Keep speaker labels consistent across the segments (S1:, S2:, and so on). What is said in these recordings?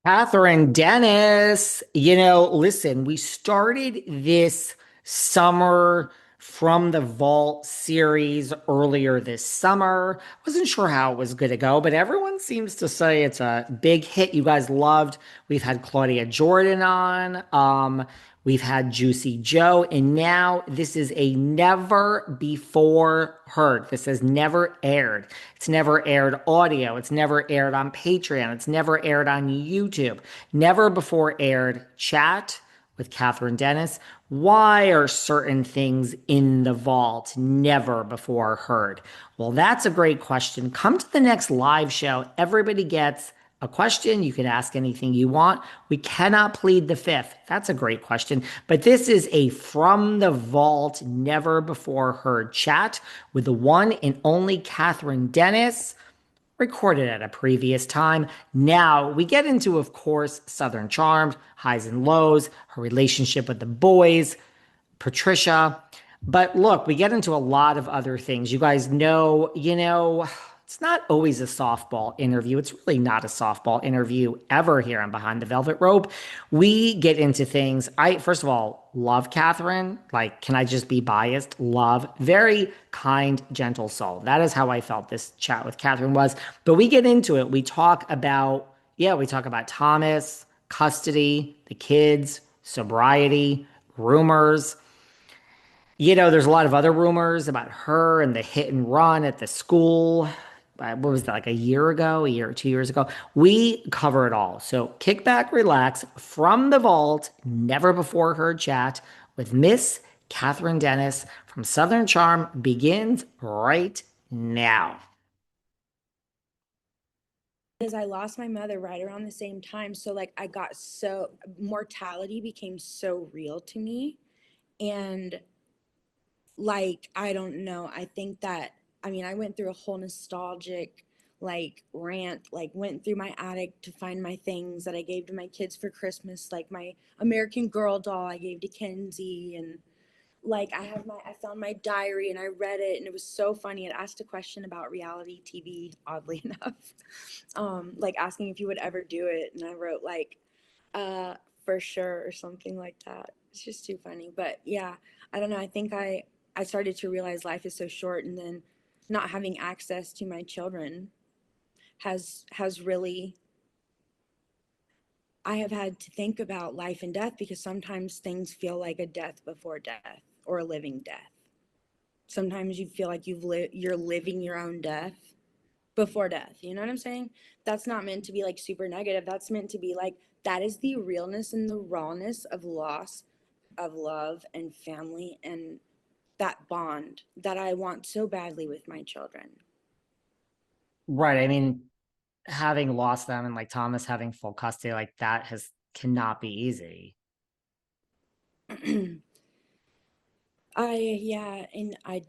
S1: Kathryn Dennis, listen, we started this summer from the Vault series earlier this summer. Wasn't sure how it was going to go, but everyone seems to say it's a big hit you guys loved. We've had Claudia Jordan on. We've had Juicy Joe, and now this is a never before heard. This has never aired. It's never aired audio. It's never aired on Patreon. It's never aired on YouTube. Never before aired chat with Kathryn Dennis. Why are certain things in the vault never before heard? Well, that's a great question. Come to the next live show. Everybody gets a question. You can ask anything you want. We cannot plead the fifth. That's a great question. But this is a from the vault, never before heard chat with the one and only Kathryn Dennis, recorded at a previous time. Now we get into, of course, Southern Charmed, highs and lows, her relationship with the boys, Patricia. But look, we get into a lot of other things. You guys know, it's not always a softball interview. It's really not a softball interview ever here on Behind the Velvet Rope. We get into things. First of all, love Kathryn. Like, can I just be biased? Love. Very kind, gentle soul. That is how I felt this chat with Kathryn was. But we get into it. We talk about Thomas, custody, the kids, sobriety, rumors. There's a lot of other rumors about her and the hit and run at the school. What was that, like a year ago, a year or 2 years ago? We cover it all. So kick back, relax from the vault, never before heard chat with Miss Kathryn Dennis from Southern Charm begins right now.
S2: Because I lost my mother right around the same time. So like mortality became so real to me. And like, I don't know. I think that, I mean, I went through a whole nostalgic like rant, like went through my attic to find my things that I gave to my kids for Christmas, like my American Girl doll I gave to Kenzie, and like I found my diary and I read it and it was so funny. It asked a question about reality TV, oddly enough. Like asking if you would ever do it, and I wrote like uh for sure or something like that. It's just too funny. But yeah, I don't know. I think I started to realize life is so short, and then not having access to my children has really, I have had to think about life and death, because sometimes things feel like a death before death or a living death. Sometimes you feel like you're living your own death before death. You know what I'm saying? That's not meant to be like super negative. That's meant to be like, that is the realness and the rawness of loss of love and family, and that bond that I want so badly with my children.
S1: Right. I mean, having lost them and like Thomas having full custody, like that has cannot be easy.
S2: Yeah, and I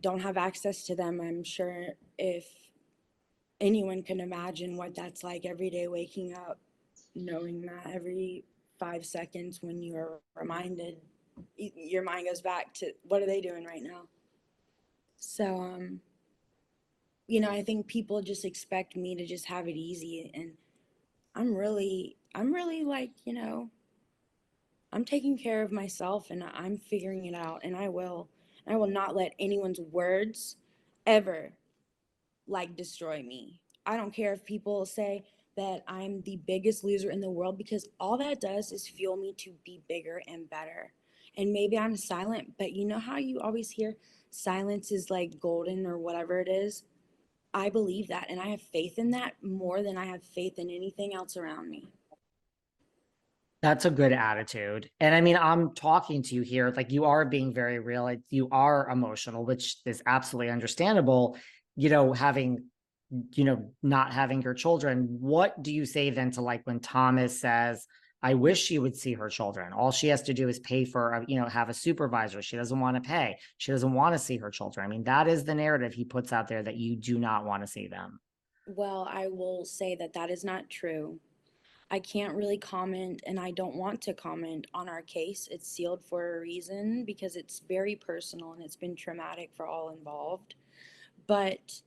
S2: don't have access to them. I'm sure if anyone can imagine what that's like every day, waking up knowing that every 5 seconds when you are reminded, your mind goes back to what are they doing right now. So I think people just expect me to just have it easy, and I'm really like, I'm taking care of myself, and I'm figuring it out, and I will not let anyone's words ever like destroy me. I don't care if people say that I'm the biggest loser in the world, because all that does is fuel me to be bigger and better. And maybe I'm silent, but you know how you always hear silence is like golden or whatever it is? I believe that, and I have faith in that more than I have faith in anything else around me.
S1: That's a good attitude. And I mean, I'm talking to you here, like you are being very real. Like you are emotional, which is absolutely understandable, having, not having your children. What do you say then to like when Thomas says, I wish she would see her children. All she has to do is pay for, have a supervisor. She doesn't want to pay. She doesn't want to see her children. I mean, that is the narrative he puts out there, that you do not want to see them.
S2: Well, I will say that that is not true. I can't really comment, and I don't want to comment on our case. It's sealed for a reason, because it's very personal and it's been traumatic for all involved. But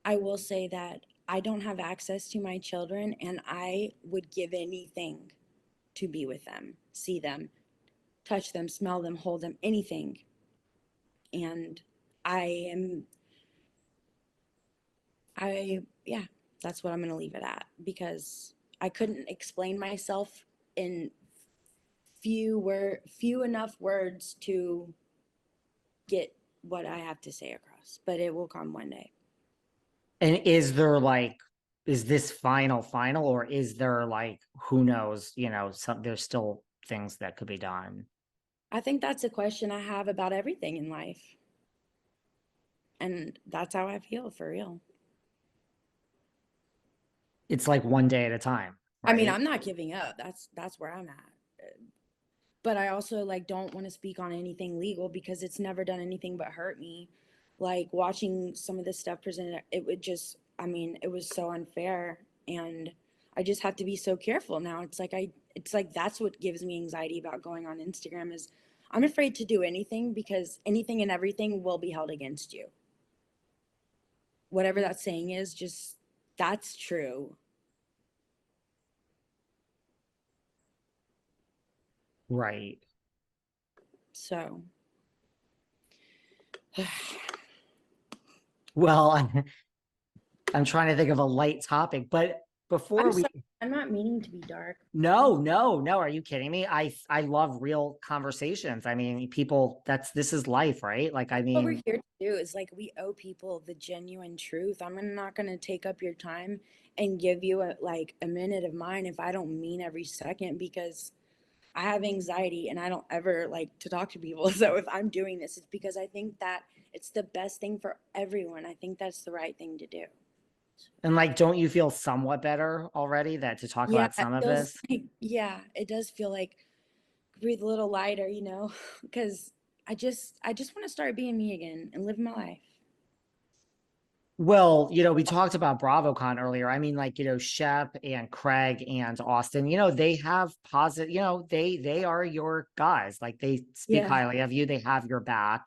S2: I will say that I don't have access to my children, and I would give anything to be with them, see them, touch them, smell them, hold them, anything. And I am, yeah, that's what I'm going to leave it at, because I couldn't explain myself in few enough words to get what I have to say across, but it will come one day.
S1: And is there like, is this final, or is there like, who knows, there's still things that could be done.
S2: I think that's a question I have about everything in life. And that's how I feel, for real.
S1: It's like one day at a time,
S2: I mean,
S1: right?
S2: I'm not giving up. That's where I'm at. But I also like don't want to speak on anything legal because it's never done anything but hurt me. Like watching some of this stuff presented, it would just, I mean, it was so unfair, and I just have to be so careful now. It's like that's what gives me anxiety about going on Instagram is I'm afraid to do anything because anything and everything will be held against you. Whatever that saying is, just that's true.
S1: Right.
S2: So
S1: Well, I'm trying to think of a light topic, but
S2: I'm
S1: before we,
S2: sorry. I'm not meaning to be dark.
S1: no, are you kidding me? I love real conversations. I mean, people, this is life, right? Like, I
S2: What we're
S1: mean,
S2: here to do is like we owe people the genuine truth. I'm not going to take up your time and give you a minute of mine if I don't mean every second, because I have anxiety and I don't ever like to talk to people. So if I'm doing this, it's because I think that it's the best thing for everyone. I think that's the right thing to do.
S1: and like, don't you feel somewhat better already that to talk
S2: Yeah,
S1: about
S2: it
S1: some of
S2: feels
S1: this?
S2: like, yeah, it does feel like breathe a little lighter, because I just want to start being me again and live my life.
S1: Well, we talked about BravoCon earlier. I mean, like, Shep and Craig and Austin, they have positive, they are your guys. Like, they speak
S2: Yeah.
S1: highly of you, they have your back.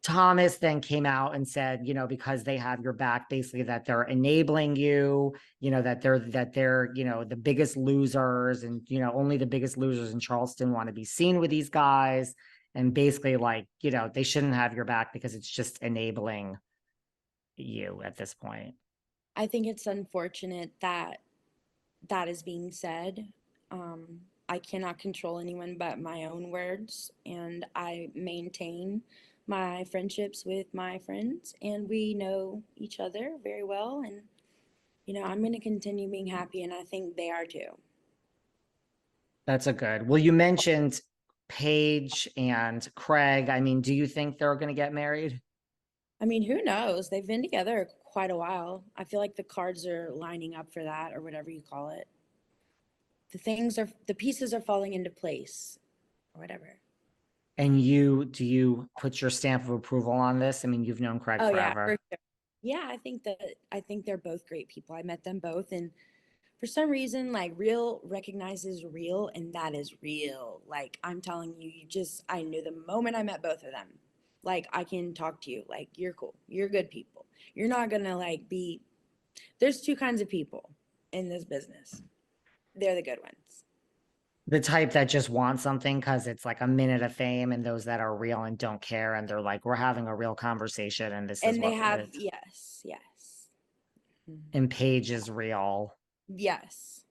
S1: Thomas then came out and said, because they have your back, basically that they're enabling you, that they're, the biggest losers, and only the biggest losers in Charleston want to be seen with these guys. And basically, like, they shouldn't have your back because it's just enabling you at this point.
S2: I think it's unfortunate that that is being said. I cannot control anyone but my own words, and I maintain my friendships with my friends, and we know each other very well. And, I'm going to continue being happy, and I think they are too.
S1: That's a good. Well, you mentioned Paige and Craig. I mean, do you think they're going to get married?
S2: I mean, who knows? They've been together quite a while. I feel like the cards are lining up for that, or whatever you call it. The pieces are falling into place, or whatever.
S1: And do you put your stamp of approval on this? I mean, you've known Craig
S2: Oh yeah, for
S1: forever.
S2: sure. Yeah, I think they're both great people. I met them both, and for some reason, like real recognizes real, and that is real. Like I'm telling you, I knew the moment I met both of them. Like I can talk to you. Like you're cool. You're good people. You're not gonna like be. There's two kinds of people in this business. They're the good ones,
S1: The type that just wants something because it's like a minute of fame, and those that are real and don't care, and they're like, we're having a real conversation, and this is
S2: and they
S1: what it
S2: have,
S1: is.
S2: yes, yes, mhm,
S1: And Paige is real.
S2: yes.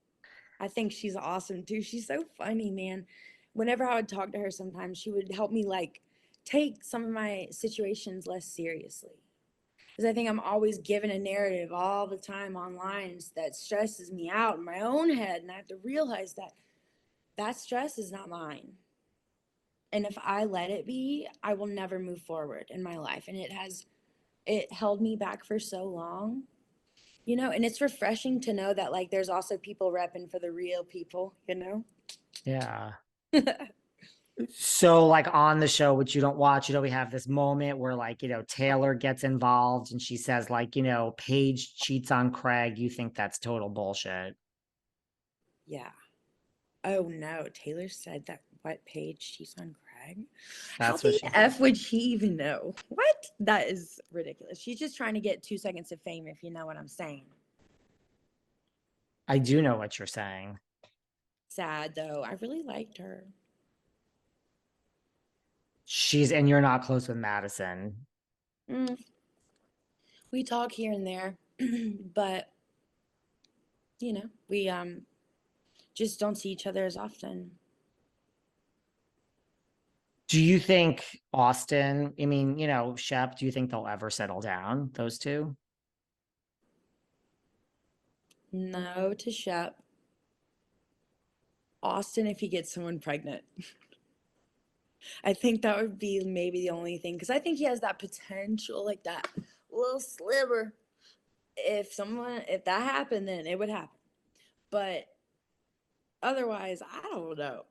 S2: I think she's awesome too. She's so funny, man. Whenever I would talk to her, sometimes she would help me like take some of my situations less seriously. Because I think I'm always given a narrative all the time online that stresses me out in my own head. And I have to realize that that stress is not mine. And if I let it be, I will never move forward in my life. And it held me back for so long, and it's refreshing to know that like there's also people repping for the real people.
S1: Yeah. So, like on the show, which you don't watch, we have this moment where, like, Taylor gets involved and she says, like, Paige cheats on Craig. You think that's total bullshit.
S2: Yeah. Oh no, Taylor said that what page she's on bag. How
S1: That's what
S2: the
S1: she said.
S2: F would she even know? What? That is ridiculous. She's just trying to get 2 seconds of fame, if you know what I'm saying.
S1: I do know what you're saying.
S2: Sad though. I really liked her.
S1: And you're not close with Madison.
S2: Mm, we talk here and there, but we just don't see each other as often.
S1: Do you think Austin, I mean, Shep, do you think they'll ever settle down, those two?
S2: No to Shep. Austin, if he gets someone pregnant. I think that would be maybe the only thing because I think he has that potential, like that little sliver. If that happened, then it would happen. But otherwise, I don't know.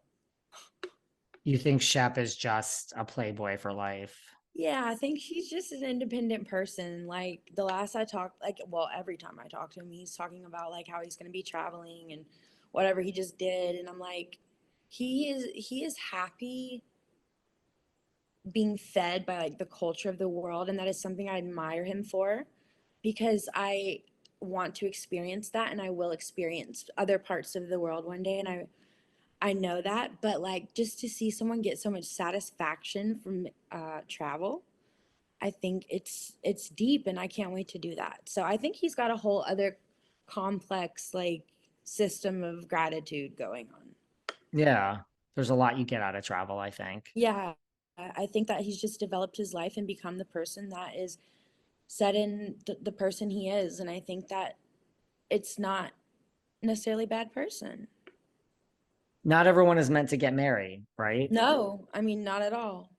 S1: You think Shep is just a playboy for life?
S2: Yeah, I think he's just an independent person. Like the last I talked, like, well, every time I talk to him, he's talking about like how he's going to be traveling and whatever he just did. And I'm like, he is happy being fed by like the culture of the world. And that is something I admire him for because I want to experience that and I will experience other parts of the world one day. And I know that, but like just to see someone get so much satisfaction from travel, I think it's deep and I can't wait to do that. So I think he's got a whole other complex like system of gratitude going on.
S1: Yeah. There's a lot you get out of travel, I think.
S2: Yeah, I think that he's just developed his life and become the person that is set in the person he is. And I think that it's not necessarily a bad person.
S1: Not everyone is meant to get married, right?
S2: No, I mean, not at all.